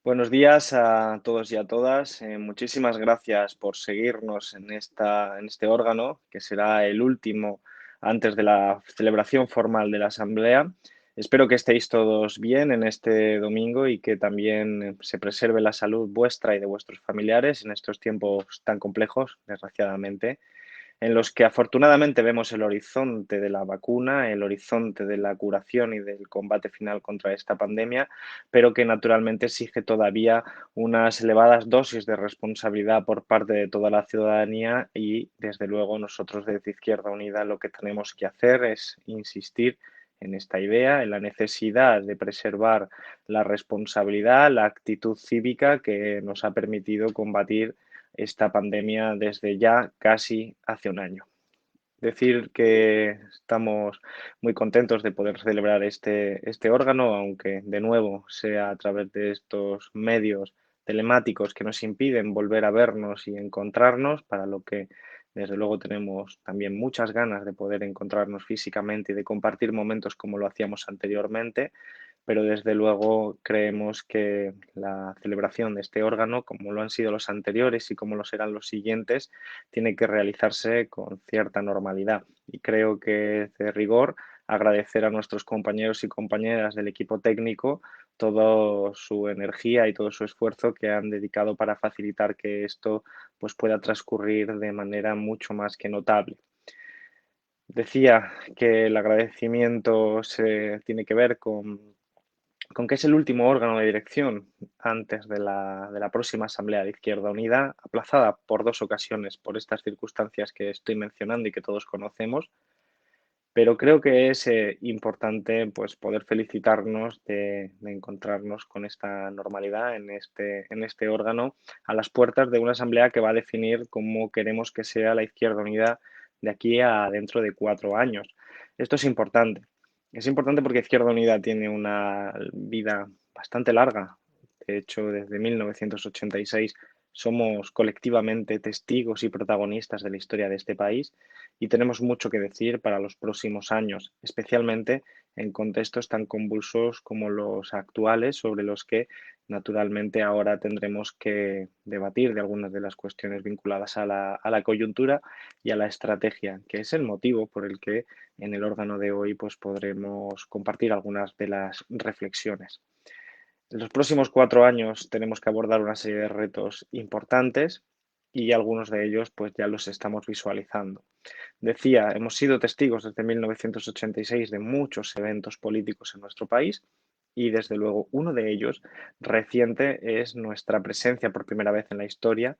Buenos días a todos y a todas. Muchísimas gracias por seguirnos en este órgano, que será el último antes de la celebración formal de la Asamblea. Espero que estéis todos bien en este domingo y que también se preserve la salud vuestra y de vuestros familiares en estos tiempos tan complejos, desgraciadamente, en los que afortunadamente vemos el horizonte de la vacuna, el horizonte de la curación y del combate final contra esta pandemia, pero que naturalmente exige todavía unas elevadas dosis de responsabilidad por parte de toda la ciudadanía y, desde luego, nosotros desde Izquierda Unida lo que tenemos que hacer es insistir en esta idea, en la necesidad de preservar la responsabilidad, la actitud cívica que nos ha permitido combatir esta pandemia desde ya casi hace un año. Decir que estamos muy contentos de poder celebrar este órgano, aunque de nuevo sea a través de estos medios telemáticos que nos impiden volver a vernos y encontrarnos, para lo que desde luego tenemos también muchas ganas de poder encontrarnos físicamente y de compartir momentos como lo hacíamos anteriormente, pero desde luego creemos que la celebración de este órgano, como lo han sido los anteriores y como lo serán los siguientes, tiene que realizarse con cierta normalidad. Y creo que es de rigor agradecer a nuestros compañeros y compañeras del equipo técnico toda su energía y todo su esfuerzo que han dedicado para facilitar que esto pues, pueda transcurrir de manera mucho más que notable. Decía que el agradecimiento se tiene que ver con que es el último órgano de dirección antes de la próxima Asamblea de Izquierda Unida, aplazada por dos ocasiones por estas circunstancias que estoy mencionando y que todos conocemos, pero creo que es importante pues, poder felicitarnos de encontrarnos con esta normalidad en este órgano a las puertas de una Asamblea que va a definir cómo queremos que sea la Izquierda Unida de aquí a dentro de 4 años. Esto es importante. Es importante porque Izquierda Unida tiene una vida bastante larga. De hecho, desde 1986 somos colectivamente testigos y protagonistas de la historia de este país y tenemos mucho que decir para los próximos años, especialmente en contextos tan convulsos como los actuales, sobre los que naturalmente ahora tendremos que debatir de algunas de las cuestiones vinculadas a la coyuntura y a la estrategia, que es el motivo por el que en el órgano de hoy pues, podremos compartir algunas de las reflexiones. En los próximos 4 años tenemos que abordar una serie de retos importantes y algunos de ellos pues ya los estamos visualizando. Decía, hemos sido testigos desde 1986 de muchos eventos políticos en nuestro país y desde luego uno de ellos reciente es nuestra presencia por primera vez en la historia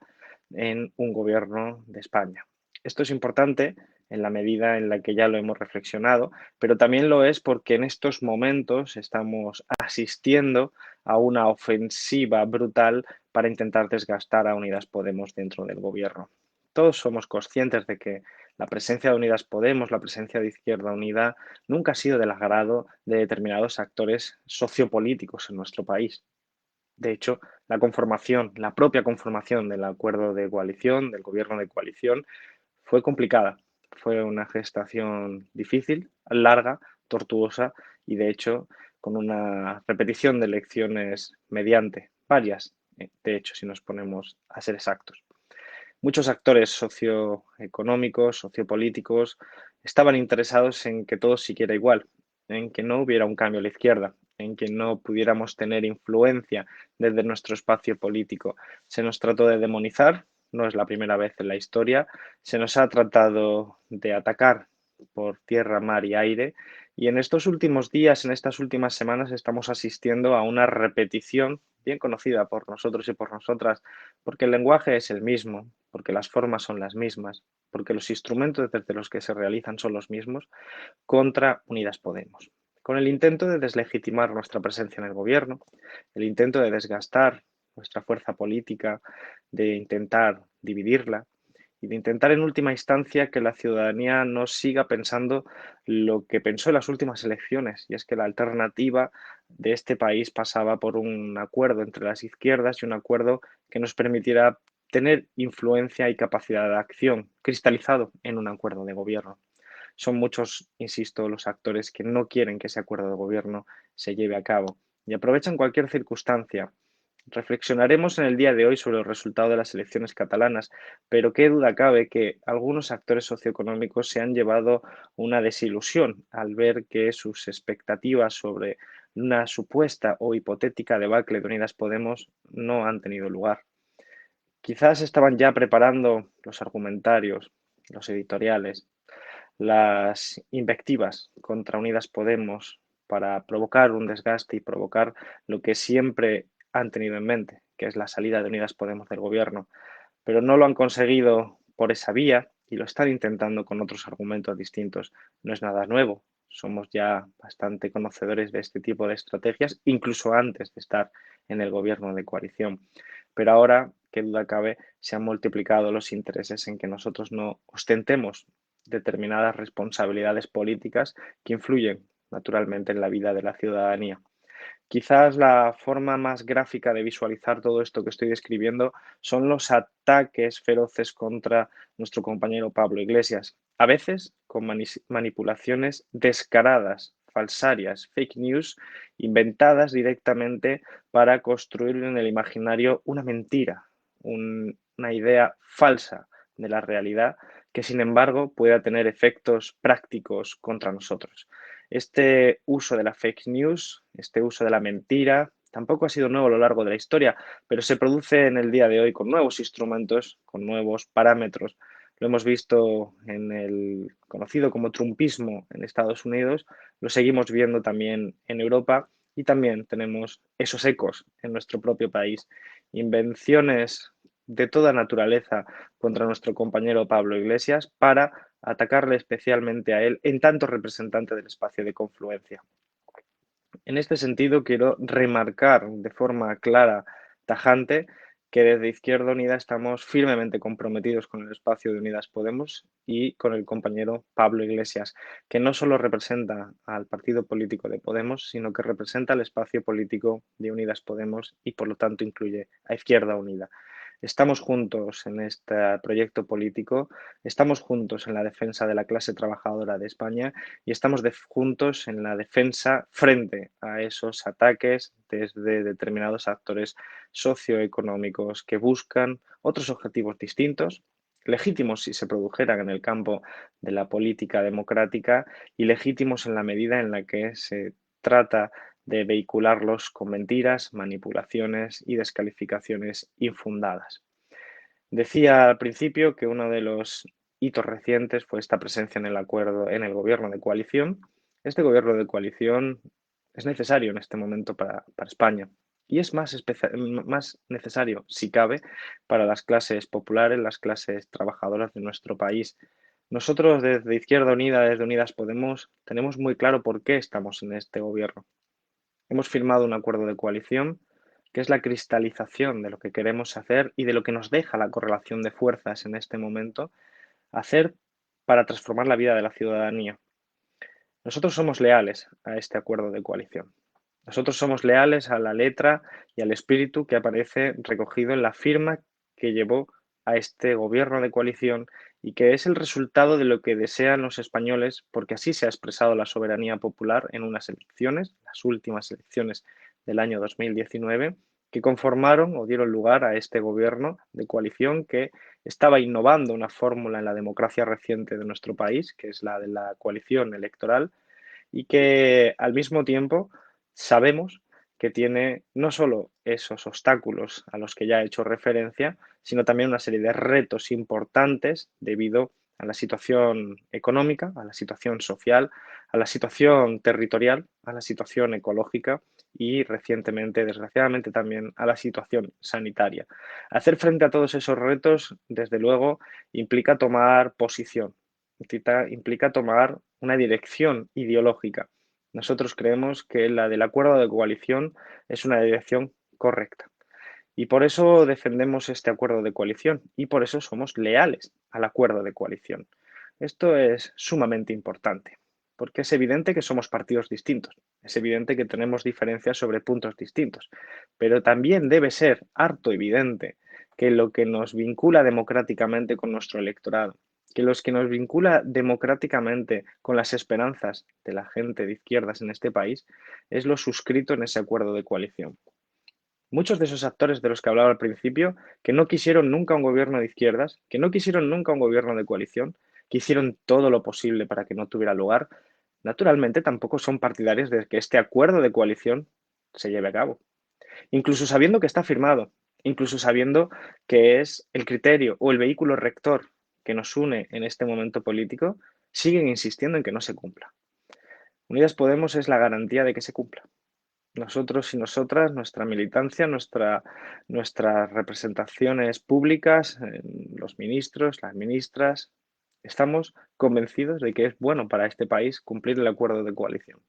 en un gobierno de España. Esto es importante en la medida en la que ya lo hemos reflexionado, pero también lo es porque en estos momentos estamos asistiendo a una ofensiva brutal para intentar desgastar a Unidas Podemos dentro del gobierno. Todos somos conscientes de que la presencia de Unidas Podemos, la presencia de Izquierda Unida, nunca ha sido del agrado de determinados actores sociopolíticos en nuestro país. De hecho, la propia conformación del acuerdo de coalición, del gobierno de coalición, fue complicada. Fue una gestación difícil, larga, tortuosa y, de hecho, con una repetición de elecciones mediante varias, de hecho, si nos ponemos a ser exactos. Muchos actores socioeconómicos, sociopolíticos, estaban interesados en que todo siguiera igual, en que no hubiera un cambio a la izquierda, en que no pudiéramos tener influencia desde nuestro espacio político. Se nos trató de demonizar, no es la primera vez en la historia, se nos ha tratado de atacar por tierra, mar y aire, y en estos últimos días, en estas últimas semanas, estamos asistiendo a una repetición bien conocida por nosotros y por nosotras, porque el lenguaje es el mismo, porque las formas son las mismas, porque los instrumentos desde los que se realizan son los mismos, contra Unidas Podemos, con el intento de deslegitimar nuestra presencia en el gobierno, el intento de desgastar nuestra fuerza política, de intentar dividirla y de intentar en última instancia que la ciudadanía no siga pensando lo que pensó en las últimas elecciones, y es que la alternativa de este país pasaba por un acuerdo entre las izquierdas y un acuerdo que nos permitiera tener influencia y capacidad de acción cristalizado en un acuerdo de gobierno. Son muchos, insisto, los actores que no quieren que ese acuerdo de gobierno se lleve a cabo y aprovechan cualquier circunstancia Reflexionaremos en el día de hoy sobre los resultados de las elecciones catalanas, pero qué duda cabe que algunos actores socioeconómicos se han llevado una desilusión al ver que sus expectativas sobre una supuesta o hipotética debacle de Unidas Podemos no han tenido lugar. Quizás estaban ya preparando los argumentarios, los editoriales, las invectivas contra Unidas Podemos para provocar un desgaste y provocar lo que siempre han tenido en mente, que es la salida de Unidas Podemos del gobierno, pero no lo han conseguido por esa vía y lo están intentando con otros argumentos distintos. No es nada nuevo, somos ya bastante conocedores de este tipo de estrategias, incluso antes de estar en el gobierno de coalición. Pero ahora, qué duda cabe, se han multiplicado los intereses en que nosotros no ostentemos determinadas responsabilidades políticas que influyen naturalmente en la vida de la ciudadanía. Quizás la forma más gráfica de visualizar todo esto que estoy describiendo son los ataques feroces contra nuestro compañero Pablo Iglesias, a veces con manipulaciones descaradas, falsarias, fake news, inventadas directamente para construir en el imaginario una mentira, una idea falsa de la realidad que sin embargo pueda tener efectos prácticos contra nosotros. Este uso de la fake news, este uso de la mentira, tampoco ha sido nuevo a lo largo de la historia, pero se produce en el día de hoy con nuevos instrumentos, con nuevos parámetros. Lo hemos visto en el conocido como trumpismo en Estados Unidos, lo seguimos viendo también en Europa y también tenemos esos ecos en nuestro propio país. Invenciones de toda naturaleza contra nuestro compañero Pablo Iglesias para atacarle especialmente a él en tanto representante del espacio de confluencia. En este sentido, quiero remarcar de forma clara, tajante, que desde Izquierda Unida estamos firmemente comprometidos con el espacio de Unidas Podemos y con el compañero Pablo Iglesias, que no solo representa al partido político de Podemos, sino que representa el espacio político de Unidas Podemos y por lo tanto incluye a Izquierda Unida. Estamos juntos en este proyecto político, estamos juntos en la defensa de la clase trabajadora de España y estamos juntos en la defensa frente a esos ataques desde determinados actores socioeconómicos que buscan otros objetivos distintos, legítimos si se produjeran en el campo de la política democrática y legítimos en la medida en la que se trata de vehicularlos con mentiras, manipulaciones y descalificaciones infundadas. Decía al principio que uno de los hitos recientes fue esta presencia en el acuerdo, en el gobierno de coalición. Este gobierno de coalición es necesario en este momento para España y es más necesario, si cabe, para las clases populares, las clases trabajadoras de nuestro país. Nosotros desde Izquierda Unida, desde Unidas Podemos, tenemos muy claro por qué estamos en este gobierno. Hemos firmado un acuerdo de coalición que es la cristalización de lo que queremos hacer y de lo que nos deja la correlación de fuerzas en este momento, hacer para transformar la vida de la ciudadanía. Nosotros somos leales a este acuerdo de coalición. Nosotros somos leales a la letra y al espíritu que aparece recogido en la firma que llevó a este gobierno de coalición y que es el resultado de lo que desean los españoles, porque así se ha expresado la soberanía popular en unas elecciones, las últimas elecciones del año 2019, que conformaron o dieron lugar a este gobierno de coalición que estaba innovando una fórmula en la democracia reciente de nuestro país, que es la de la coalición electoral, y que al mismo tiempo sabemos que tiene no solo esos obstáculos a los que ya he hecho referencia, sino también una serie de retos importantes debido a la situación económica, a la situación social, a la situación territorial, a la situación ecológica y recientemente, desgraciadamente, también a la situación sanitaria. Hacer frente a todos esos retos, desde luego, implica tomar posición, implica tomar una dirección ideológica. Nosotros creemos que la del acuerdo de coalición es una dirección correcta. Y por eso defendemos este acuerdo de coalición y por eso somos leales al acuerdo de coalición. Esto es sumamente importante, porque es evidente que somos partidos distintos, es evidente que tenemos diferencias sobre puntos distintos, pero también debe ser harto evidente que lo que nos vincula democráticamente con nuestro electorado, que los que nos vincula democráticamente con las esperanzas de la gente de izquierdas en este país, es lo suscrito en ese acuerdo de coalición. Muchos de esos actores de los que hablaba al principio, que no quisieron nunca un gobierno de izquierdas, que no quisieron nunca un gobierno de coalición, que hicieron todo lo posible para que no tuviera lugar, naturalmente tampoco son partidarios de que este acuerdo de coalición se lleve a cabo. Incluso sabiendo que está firmado, incluso sabiendo que es el criterio o el vehículo rector que nos une en este momento político, siguen insistiendo en que no se cumpla. Unidas Podemos es la garantía de que se cumpla. Nosotros y nosotras, nuestra militancia, nuestras representaciones públicas, los ministros, las ministras, estamos convencidos de que es bueno para este país cumplir el acuerdo de coalición.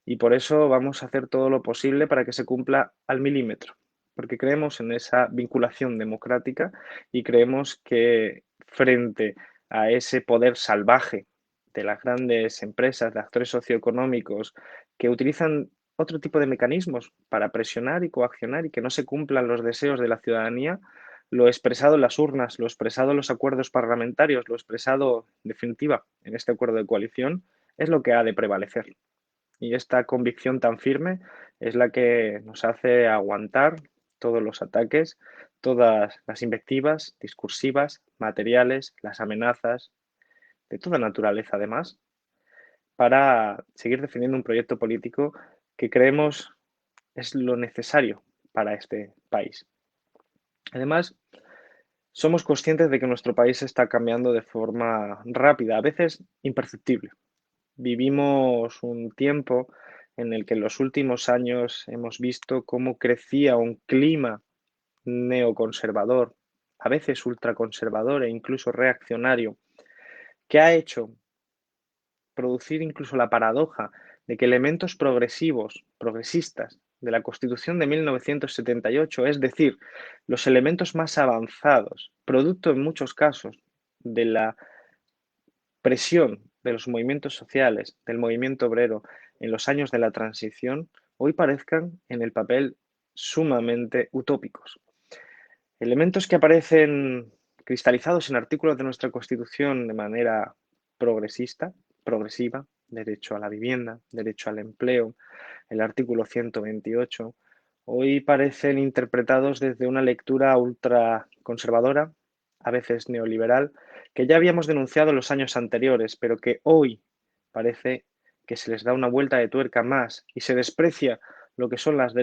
Y por eso vamos a hacer todo lo posible para que se cumpla al milímetro, porque creemos en esa vinculación democrática y creemos que frente a ese poder salvaje de las grandes empresas, de actores socioeconómicos que utilizan otro tipo de mecanismos para presionar y coaccionar y que no se cumplan los deseos de la ciudadanía, lo expresado en las urnas, lo expresado en los acuerdos parlamentarios, lo expresado en definitiva en este acuerdo de coalición, es lo que ha de prevalecer. Y esta convicción tan firme es la que nos hace aguantar todos los ataques, todas las invectivas discursivas, materiales, las amenazas, de toda naturaleza además, para seguir defendiendo un proyecto político que creemos es lo necesario para este país. Además, somos conscientes de que nuestro país está cambiando de forma rápida, a veces imperceptible. Vivimos un tiempo en el que en los últimos años hemos visto cómo crecía un clima neoconservador, a veces ultraconservador e incluso reaccionario, que ha hecho producir incluso la paradoja de que elementos progresivos, progresistas de la Constitución de 1978, es decir, los elementos más avanzados, producto en muchos casos de la presión de los movimientos sociales, del movimiento obrero en los años de la transición, hoy parezcan en el papel sumamente utópicos. Elementos que aparecen cristalizados en artículos de nuestra Constitución de manera progresista, progresiva, derecho a la vivienda, derecho al empleo, el artículo 128, hoy parecen interpretados desde una lectura ultraconservadora, a veces neoliberal, que ya habíamos denunciado en los años anteriores, pero que hoy parece que se les da una vuelta de tuerca más y se desprecia lo que son los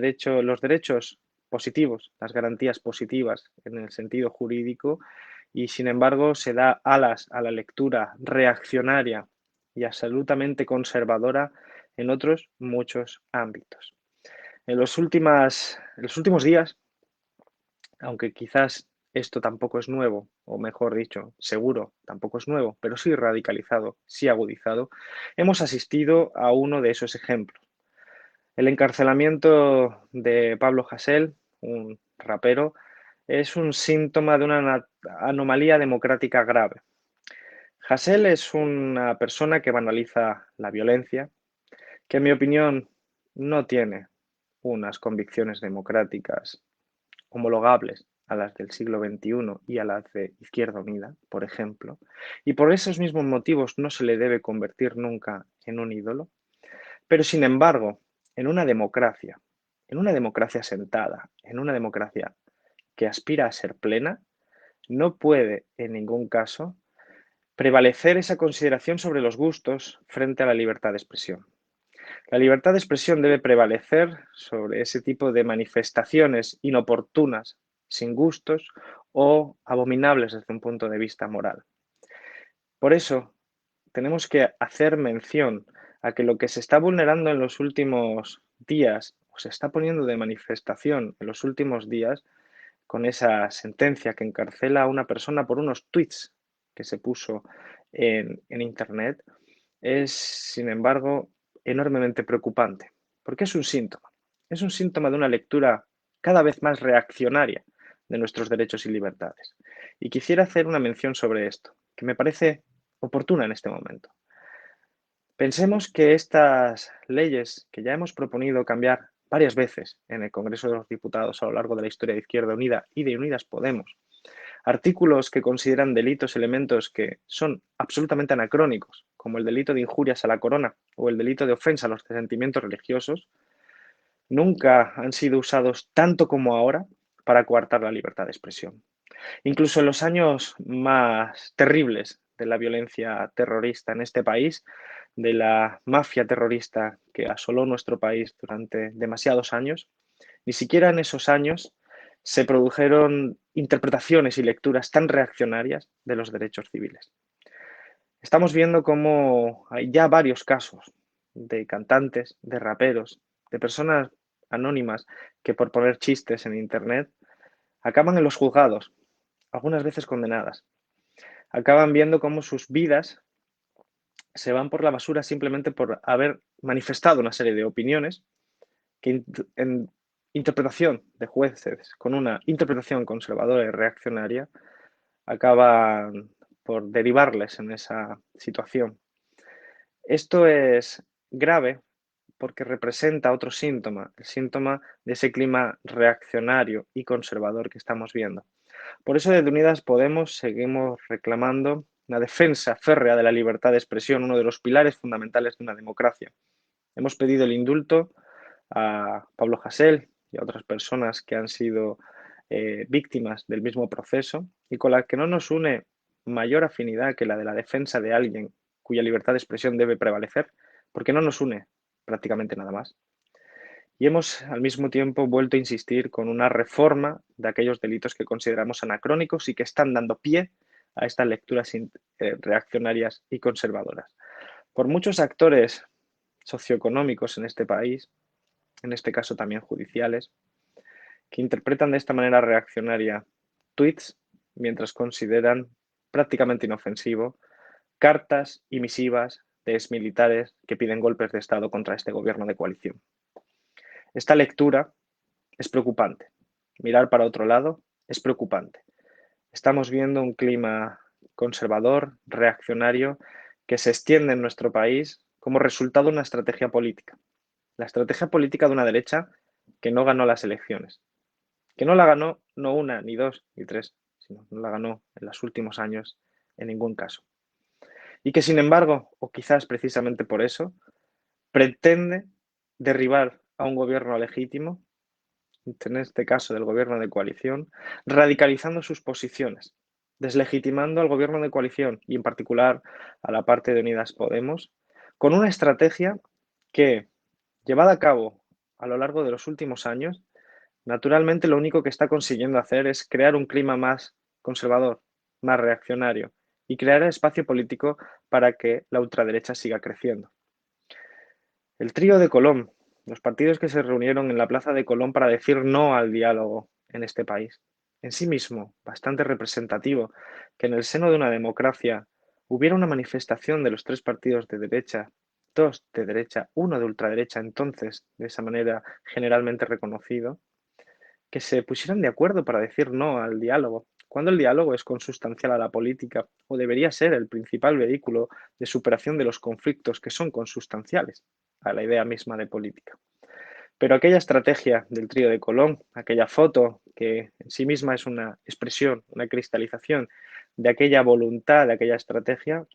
derechos positivos, las garantías positivas en el sentido jurídico, y sin embargo se da alas a la lectura reaccionaria y absolutamente conservadora en otros muchos ámbitos. En los últimos días, aunque quizás esto tampoco es nuevo, o mejor dicho, seguro tampoco es nuevo, pero sí radicalizado, sí agudizado, hemos asistido a uno de esos ejemplos. El encarcelamiento de Pablo Hasél, un rapero, es un síntoma de una anomalía democrática grave. Hasél es una persona que banaliza la violencia, que en mi opinión no tiene unas convicciones democráticas homologables a las del siglo XXI y a las de Izquierda Unida, por ejemplo, y por esos mismos motivos no se le debe convertir nunca en un ídolo. Pero sin embargo, en una democracia sentada, en una democracia que aspira a ser plena, no puede en ningún caso prevalecer esa consideración sobre los gustos frente a la libertad de expresión. La libertad de expresión debe prevalecer sobre ese tipo de manifestaciones inoportunas, sin gustos o abominables desde un punto de vista moral. Por eso, tenemos que hacer mención a que lo que se está vulnerando en los últimos días, o se está poniendo de manifestación en los últimos días, con esa sentencia que encarcela a una persona por unos tweets que se puso en Internet, es, sin embargo, enormemente preocupante, porque es un síntoma. Es un síntoma de una lectura cada vez más reaccionaria de nuestros derechos y libertades. Y quisiera hacer una mención sobre esto, que me parece oportuna en este momento. Pensemos que estas leyes que ya hemos proponido cambiar varias veces en el Congreso de los Diputados a lo largo de la historia de Izquierda Unida y de Unidas Podemos, artículos que consideran delitos elementos que son absolutamente anacrónicos, como el delito de injurias a la corona o el delito de ofensa a los sentimientos religiosos, nunca han sido usados tanto como ahora para coartar la libertad de expresión. Incluso en los años más terribles de la violencia terrorista en este país, de la mafia terrorista que asoló nuestro país durante demasiados años, ni siquiera en esos años se produjeron interpretaciones y lecturas tan reaccionarias de los derechos civiles. Estamos viendo cómo hay ya varios casos de cantantes, de raperos, de personas anónimas que por poner chistes en Internet acaban en los juzgados, algunas veces condenadas. Acaban viendo cómo sus vidas se van por la basura simplemente por haber manifestado una serie de opiniones que en interpretación de jueces con una interpretación conservadora y reaccionaria acaban por derivarles en esa situación. Esto es grave porque representa otro síntoma, el síntoma de ese clima reaccionario y conservador que estamos viendo. Por eso desde Unidas Podemos seguimos reclamando la defensa férrea de la libertad de expresión, uno de los pilares fundamentales de una democracia. Hemos pedido el indulto a Pablo Hasél y a otras personas que han sido víctimas del mismo proceso y con las que no nos une mayor afinidad que la de la defensa de alguien cuya libertad de expresión debe prevalecer, porque no nos une prácticamente nada más. Y hemos al mismo tiempo vuelto a insistir con una reforma de aquellos delitos que consideramos anacrónicos y que están dando pie a estas lecturas reaccionarias y conservadoras. Por muchos actores socioeconómicos en este país, en este caso también judiciales, que interpretan de esta manera reaccionaria tweets mientras consideran prácticamente inofensivo cartas y misivas de exmilitares que piden golpes de Estado contra este gobierno de coalición. Esta lectura es preocupante. Mirar para otro lado es preocupante. Estamos viendo un clima conservador, reaccionario, que se extiende en nuestro país como resultado de una estrategia política. La estrategia política de una derecha que no ganó las elecciones. Que no la ganó no una, ni dos, ni tres, sino no la ganó en los últimos años en ningún caso. Y que sin embargo, o quizás precisamente por eso, pretende derribar a un gobierno legítimo, en este caso del gobierno de coalición, radicalizando sus posiciones, deslegitimando al gobierno de coalición y en particular a la parte de Unidas Podemos, con una estrategia que, llevada a cabo a lo largo de los últimos años, naturalmente lo único que está consiguiendo hacer es crear un clima más conservador, más reaccionario y crear espacio político para que la ultraderecha siga creciendo. El trío de Colón, los partidos que se reunieron en la Plaza de Colón para decir no al diálogo en este país, en sí mismo bastante representativo que en el seno de una democracia hubiera una manifestación de los tres partidos de derecha, dos de derecha, uno de ultraderecha, entonces de esa manera generalmente reconocido, que se pusieran de acuerdo para decir no al diálogo, cuando el diálogo es consustancial a la política o debería ser el principal vehículo de superación de los conflictos que son consustanciales a la idea misma de política. Pero aquella estrategia del trío de Colón, aquella foto que en sí misma es una expresión, una cristalización de aquella voluntad, de aquella estrategia,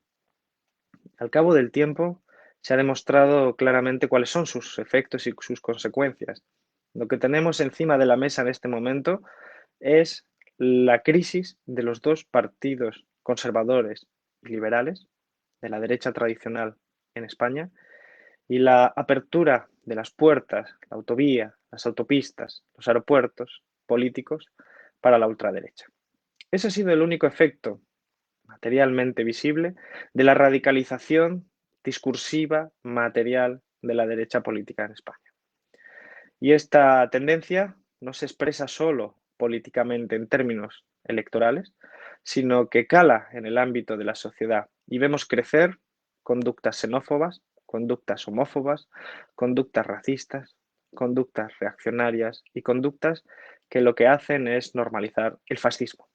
al cabo del tiempo se ha demostrado claramente cuáles son sus efectos y sus consecuencias. Lo que tenemos encima de la mesa en este momento es la crisis de los dos partidos conservadores y liberales de la derecha tradicional en España y la apertura de las puertas, la autovía, las autopistas, los aeropuertos políticos para la ultraderecha. Ese ha sido el único efecto materialmente visible de la radicalización discursiva material de la derecha política en España. Y esta tendencia no se expresa solo políticamente en términos electorales, sino que cala en el ámbito de la sociedad y vemos crecer conductas xenófobas, conductas homófobas, conductas racistas, conductas reaccionarias y conductas que lo que hacen es normalizar el fascismo.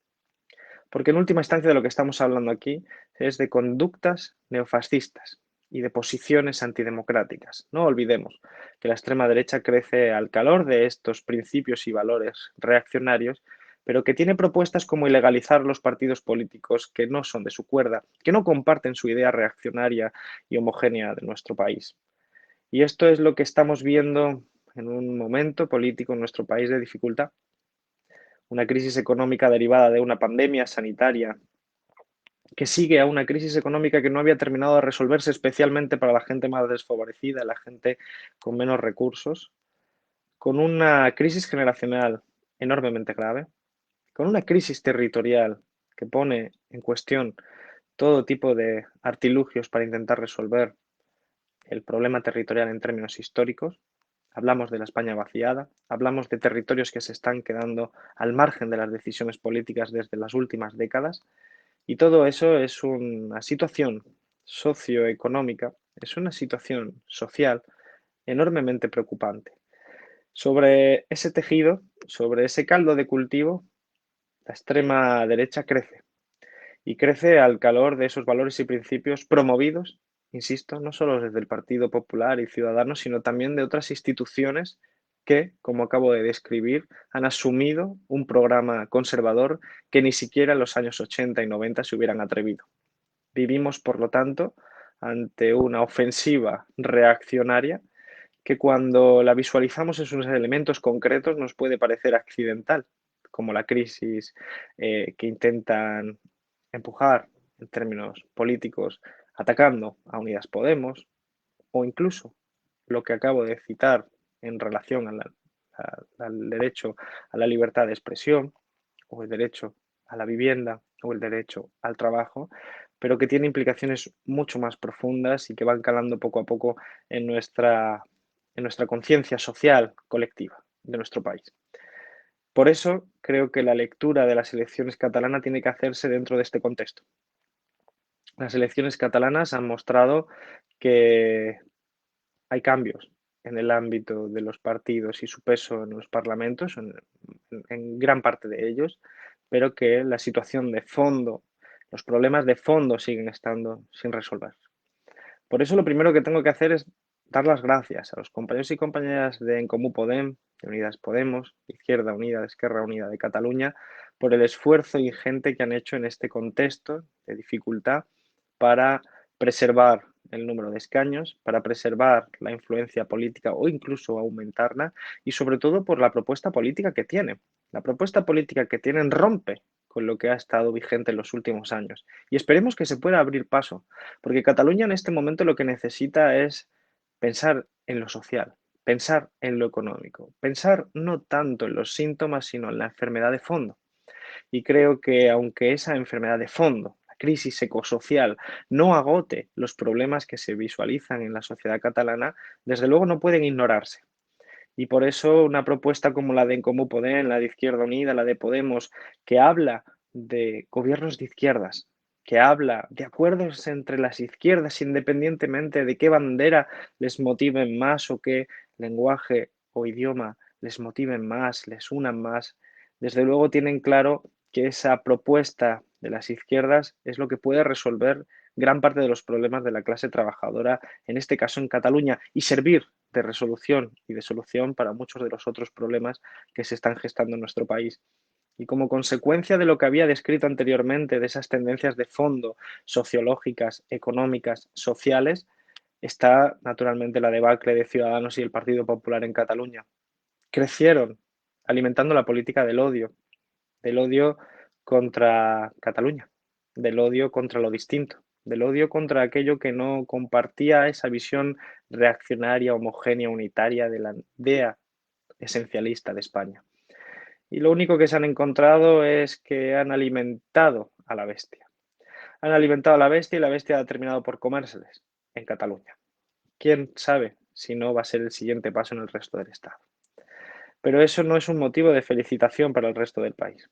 Porque en última instancia de lo que estamos hablando aquí es de conductas neofascistas y de posiciones antidemocráticas. No olvidemos que la extrema derecha crece al calor de estos principios y valores reaccionarios, pero que tiene propuestas como ilegalizar los partidos políticos que no son de su cuerda, que no comparten su idea reaccionaria y homogénea de nuestro país. Y esto es lo que estamos viendo en un momento político en nuestro país de dificultad. Una crisis económica derivada de una pandemia sanitaria que sigue a una crisis económica que no había terminado de resolverse, especialmente para la gente más desfavorecida, la gente con menos recursos, con una crisis generacional enormemente grave, con una crisis territorial que pone en cuestión todo tipo de artilugios para intentar resolver el problema territorial en términos históricos. Hablamos de la España vaciada, hablamos de territorios que se están quedando al margen de las decisiones políticas desde las últimas décadas, y todo eso es una situación socioeconómica, es una situación social enormemente preocupante. Sobre ese tejido, sobre ese caldo de cultivo, la extrema derecha crece y crece al calor de esos valores y principios promovidos, insisto, no solo desde el Partido Popular y Ciudadanos, sino también de otras instituciones que, como acabo de describir, han asumido un programa conservador que ni siquiera en los años 80 y 90 se hubieran atrevido. Vivimos, por lo tanto, ante una ofensiva reaccionaria que cuando la visualizamos en sus elementos concretos nos puede parecer accidental, como la crisis que intentan empujar en términos políticos atacando a Unidas Podemos, o incluso lo que acabo de citar en relación al derecho a la libertad de expresión, o el derecho a la vivienda, o el derecho al trabajo, pero que tiene implicaciones mucho más profundas y que van calando poco a poco en nuestra conciencia social colectiva de nuestro país. Por eso creo que la lectura de las elecciones catalanas tiene que hacerse dentro de este contexto. Las elecciones catalanas han mostrado que hay cambios en el ámbito de los partidos y su peso en los parlamentos, en gran parte de ellos, pero que la situación de fondo, los problemas de fondo siguen estando sin resolver. Por eso lo primero que tengo que hacer es dar las gracias a los compañeros y compañeras de En Comú Podem, de Unidas Podemos, de Izquierda Unida, de Esquerra Unida de Cataluña, por el esfuerzo ingente que han hecho en este contexto de dificultad para preservar el número de escaños, para preservar la influencia política o incluso aumentarla, y sobre todo por la propuesta política que tienen. La propuesta política que tienen rompe con lo que ha estado vigente en los últimos años. Y esperemos que se pueda abrir paso, porque Cataluña en este momento lo que necesita es pensar en lo social, pensar en lo económico, pensar no tanto en los síntomas, sino en la enfermedad de fondo. Y creo que aunque esa enfermedad de fondo, la crisis ecosocial, no agote los problemas que se visualizan en la sociedad catalana, desde luego no pueden ignorarse. Y por eso una propuesta como la de En Comú Podem, la de Izquierda Unida, la de Podemos, que habla de gobiernos de izquierdas, que habla de acuerdos entre las izquierdas independientemente de qué bandera les motiven más o qué lenguaje o idioma les motiven más, les unan más, desde luego tienen claro que esa propuesta de las izquierdas es lo que puede resolver gran parte de los problemas de la clase trabajadora, en este caso en Cataluña, y servir de resolución y de solución para muchos de los otros problemas que se están gestando en nuestro país. Y como consecuencia de lo que había descrito anteriormente, de esas tendencias de fondo sociológicas, económicas, sociales, está naturalmente la debacle de Ciudadanos y el Partido Popular en Cataluña. Crecieron alimentando la política del odio contra Cataluña, del odio contra lo distinto, del odio contra aquello que no compartía esa visión reaccionaria, homogénea, unitaria de la idea esencialista de España. Y lo único que se han encontrado es que han alimentado a la bestia. Han alimentado a la bestia y la bestia ha terminado por comérseles en Cataluña. ¿Quién sabe si no va a ser el siguiente paso en el resto del Estado? Pero eso no es un motivo de felicitación para el resto del país,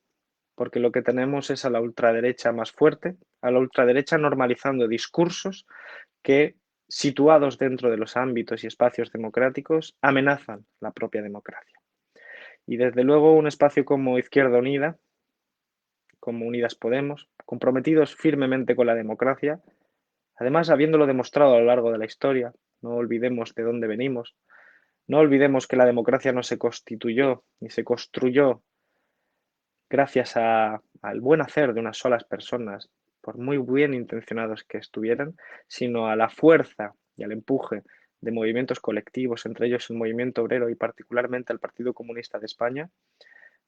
porque lo que tenemos es a la ultraderecha más fuerte, a la ultraderecha normalizando discursos que, situados dentro de los ámbitos y espacios democráticos, amenazan la propia democracia. Y desde luego un espacio como Izquierda Unida, como Unidas Podemos, comprometidos firmemente con la democracia, además habiéndolo demostrado a lo largo de la historia, no olvidemos de dónde venimos, no olvidemos que la democracia no se constituyó ni se construyó gracias al buen hacer de unas solas personas, por muy bien intencionados que estuvieran, sino a la fuerza y al empuje de movimientos colectivos, entre ellos el movimiento obrero y particularmente al Partido Comunista de España.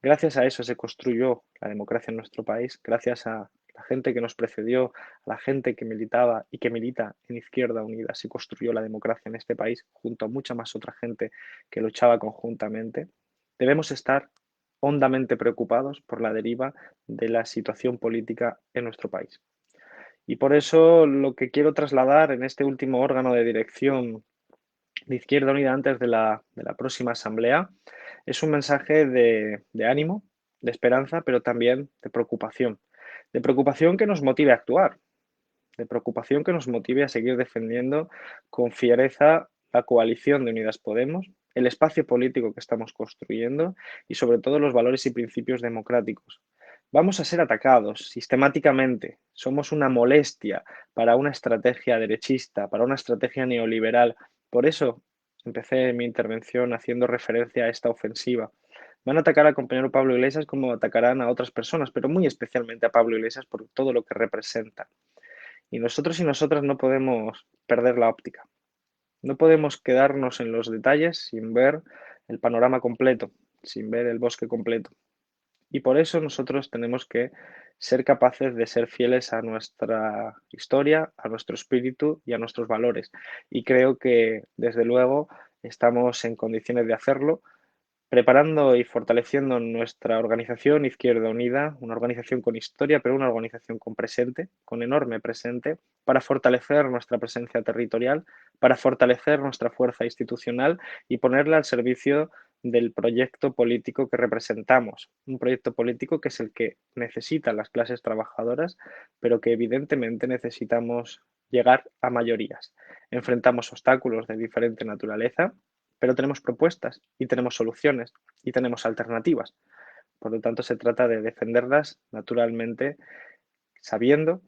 Gracias a eso se construyó la democracia en nuestro país, gracias a la gente que nos precedió, a la gente que militaba y que milita en Izquierda Unida, se construyó la democracia en este país junto a mucha más otra gente que luchaba conjuntamente. Debemos estar hondamente preocupados por la deriva de la situación política en nuestro país. Y por eso lo que quiero trasladar en este último órgano de dirección de Izquierda Unida antes de la próxima asamblea es un mensaje de ánimo, de esperanza, pero también de preocupación. De preocupación que nos motive a actuar, de preocupación que nos motive a seguir defendiendo con fiereza la coalición de Unidas Podemos, el espacio político que estamos construyendo y sobre todo los valores y principios democráticos. Vamos a ser atacados sistemáticamente. Somos una molestia para una estrategia derechista, para una estrategia neoliberal. Por eso empecé mi intervención haciendo referencia a esta ofensiva. Van a atacar al compañero Pablo Iglesias como atacarán a otras personas, pero muy especialmente a Pablo Iglesias por todo lo que representa. Y nosotros y nosotras no podemos perder la óptica. No podemos quedarnos en los detalles sin ver el panorama completo, sin ver el bosque completo. Y por eso nosotros tenemos que ser capaces de ser fieles a nuestra historia, a nuestro espíritu y a nuestros valores. Y creo que, desde luego, estamos en condiciones de hacerlo preparando y fortaleciendo nuestra organización Izquierda Unida, una organización con historia, pero una organización con presente, con enorme presente, para fortalecer nuestra presencia territorial, para fortalecer nuestra fuerza institucional y ponerla al servicio del proyecto político que representamos. Un proyecto político que es el que necesitan las clases trabajadoras, pero que evidentemente necesitamos llegar a mayorías. Enfrentamos obstáculos de diferente naturaleza, pero tenemos propuestas y tenemos soluciones y tenemos alternativas. Por lo tanto, se trata de defenderlas naturalmente, sabiendo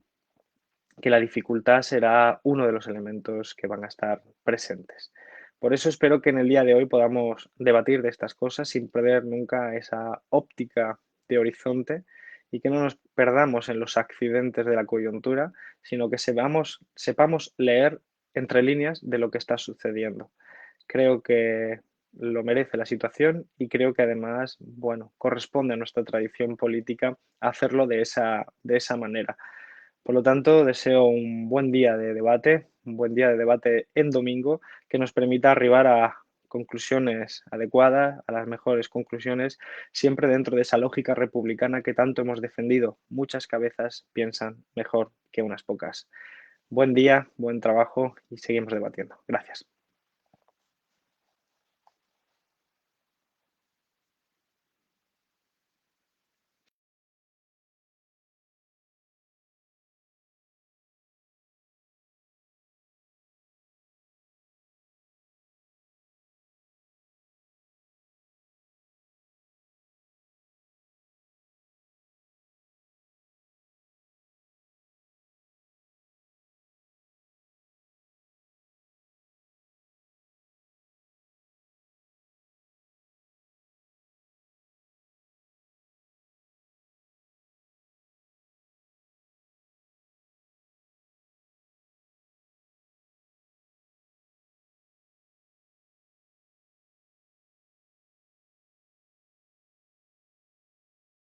que la dificultad será uno de los elementos que van a estar presentes. Por eso espero que en el día de hoy podamos debatir de estas cosas sin perder nunca esa óptica de horizonte y que no nos perdamos en los accidentes de la coyuntura, sino que sepamos leer entre líneas de lo que está sucediendo. Creo que lo merece la situación y creo que además, bueno, corresponde a nuestra tradición política hacerlo de esa manera. Por lo tanto, deseo un buen día de debate, un buen día de debate en domingo que nos permita arribar a conclusiones adecuadas, a las mejores conclusiones, siempre dentro de esa lógica republicana que tanto hemos defendido. Muchas cabezas piensan mejor que unas pocas. Buen día, buen trabajo y seguimos debatiendo. Gracias.